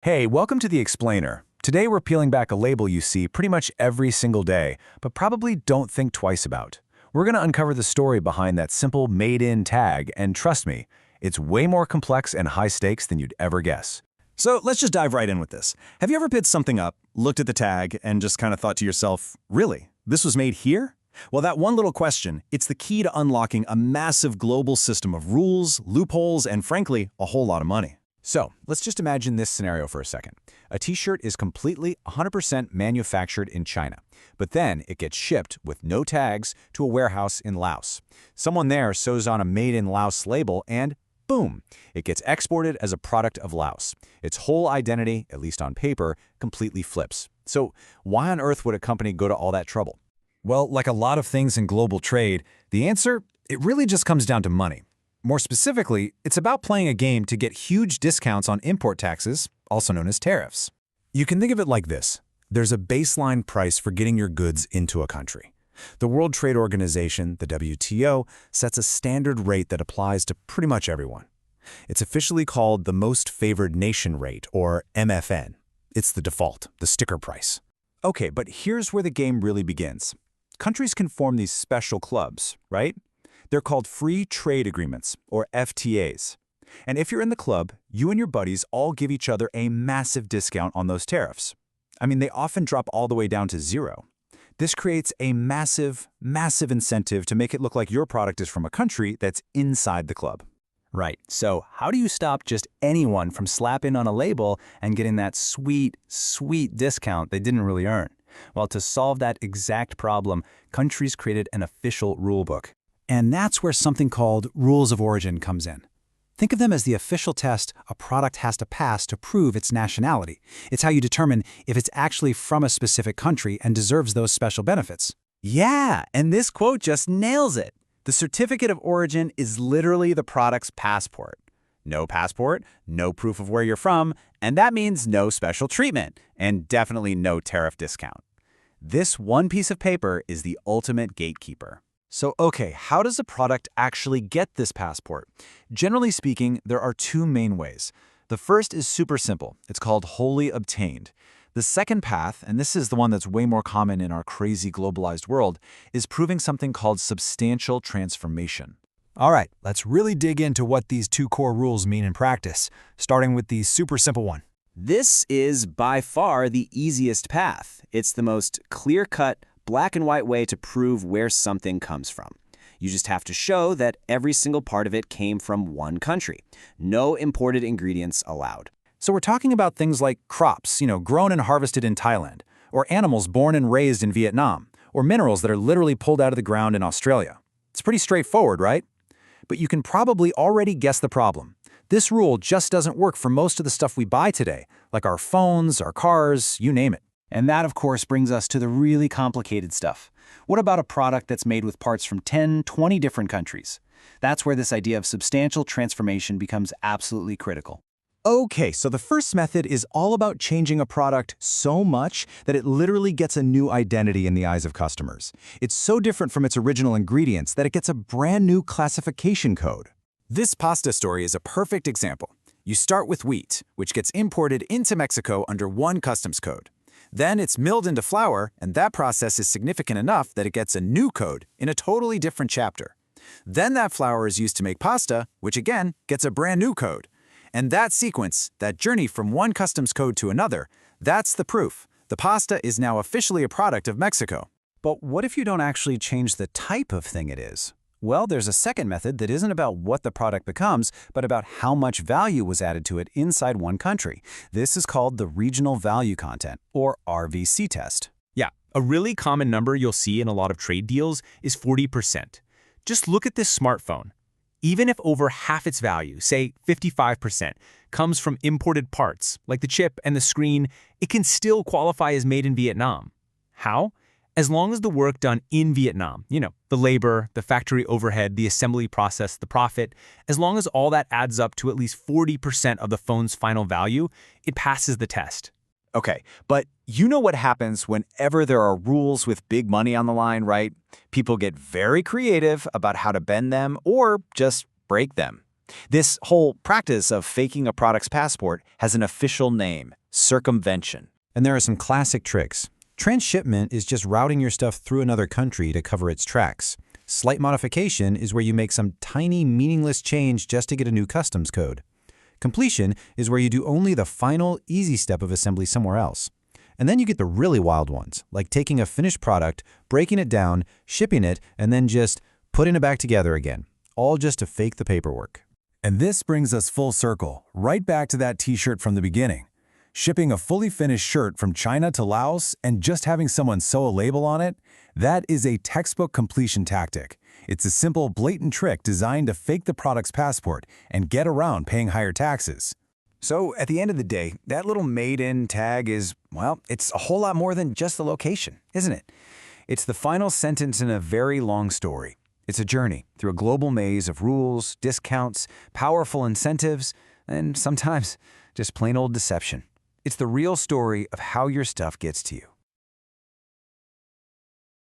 Hey, welcome to The Explainer. Today we're peeling back a label you see pretty much every single day, but probably don't think twice about. We're going to uncover the story behind that simple Made In tag, and trust me, it's way more complex and high stakes than you'd ever guess. So let's just dive right in with this. Have you ever picked something up, looked at the tag, and just kind of thought to yourself, really? This was made here? Well, that one little question, it's the key to unlocking a massive global system of rules, loopholes, and frankly, a whole lot of money. So, let's just imagine this scenario for a second. A t-shirt is completely 100% manufactured in China, but then it gets shipped with no tags to a warehouse in Laos. Someone there sews on a Made in Laos label and boom, it gets exported as a product of Laos. Its whole identity, at least on paper, completely flips. So, why on earth would a company go to all that trouble? Well, like a lot of things in global trade, the answer, it really just comes down to money. More specifically, it's about playing a game to get huge discounts on import taxes, also known as tariffs. You can think of it like this. There's a baseline price for getting your goods into a country. The World Trade Organization, the WTO, sets a standard rate that applies to pretty much everyone. It's officially called the Most Favored Nation rate, or MFN. It's the default, the sticker price. Okay, but here's where the game really begins. Countries can form these special clubs, right? They're called Free Trade Agreements, or FTAs. And if you're in the club, you and your buddies all give each other a massive discount on those tariffs. I mean, they often drop all the way down to zero. This creates a massive, massive incentive to make it look like your product is from a country that's inside the club. Right, so how do you stop just anyone from slapping on a label and getting that sweet, sweet discount they didn't really earn? Well, to solve that exact problem, countries created an official rulebook. And that's where something called rules of origin comes in. Think of them as the official test a product has to pass to prove its nationality. It's how you determine if it's actually from a specific country and deserves those special benefits. Yeah, and this quote just nails it. The certificate of origin is literally the product's passport. No passport, no proof of where you're from, and that means no special treatment, and definitely no tariff discount. This one piece of paper is the ultimate gatekeeper. So, okay, how does a product actually get this passport? Generally speaking, there are two main ways. The first is super simple. It's called wholly obtained. The second path, and this is the one that's way more common in our crazy globalized world, is proving something called substantial transformation. All right, let's really dig into what these two core rules mean in practice, starting with the super simple one. This is by far the easiest path. It's the most clear-cut, black and white way to prove where something comes from. You just have to show that every single part of it came from one country. No imported ingredients allowed. So we're talking about things like crops, grown and harvested in Thailand, or animals born and raised in Vietnam, or minerals that are literally pulled out of the ground in Australia. It's pretty straightforward, right? But you can probably already guess the problem. This rule just doesn't work for most of the stuff we buy today, like our phones, our cars, you name it. And that, of course, brings us to the really complicated stuff. What about a product that's made with parts from 10, 20 different countries? That's where this idea of substantial transformation becomes absolutely critical. Okay, so the first method is all about changing a product so much that it literally gets a new identity in the eyes of customers. It's so different from its original ingredients that it gets a brand new classification code. This pasta story is a perfect example. You start with wheat, which gets imported into Mexico under one customs code. Then it's milled into flour, and that process is significant enough that it gets a new code in a totally different chapter. Then that flour is used to make pasta, which again gets a brand new code. And that sequence, that journey from one customs code to another, that's the proof. The pasta is now officially a product of Mexico. But what if you don't actually change the type of thing it is? Well, there's a second method that isn't about what the product becomes, but about how much value was added to it inside one country. This is called the Regional Value Content, or RVC test. Yeah, a really common number you'll see in a lot of trade deals is 40%. Just look at this smartphone. Even if over half its value, say 55%, comes from imported parts, like the chip and the screen, it can still qualify as made in Vietnam. How? As long as the work done in Vietnam, the labor, the factory overhead, the assembly process, the profit, as long as all that adds up to at least 40% of the phone's final value, it passes the test. Okay, but you know what happens whenever there are rules with big money on the line, right? People get very creative about how to bend them or just break them. This whole practice of faking a product's passport has an official name: circumvention. And there are some classic tricks. Transshipment is just routing your stuff through another country to cover its tracks. Slight modification is where you make some tiny, meaningless change just to get a new customs code. Completion is where you do only the final, easy step of assembly somewhere else. And then you get the really wild ones, like taking a finished product, breaking it down, shipping it, and then just putting it back together again, all just to fake the paperwork. And this brings us full circle, right back to that t-shirt from the beginning. Shipping a fully finished shirt from China to Laos and just having someone sew a label on it, that is a textbook completion tactic. It's a simple, blatant trick designed to fake the product's passport and get around paying higher taxes. So at the end of the day, that little made in tag is, well, it's a whole lot more than just the location, isn't it? It's the final sentence in a very long story. It's a journey through a global maze of rules, discounts, powerful incentives, and sometimes just plain old deception. It's the real story of how your stuff gets to you.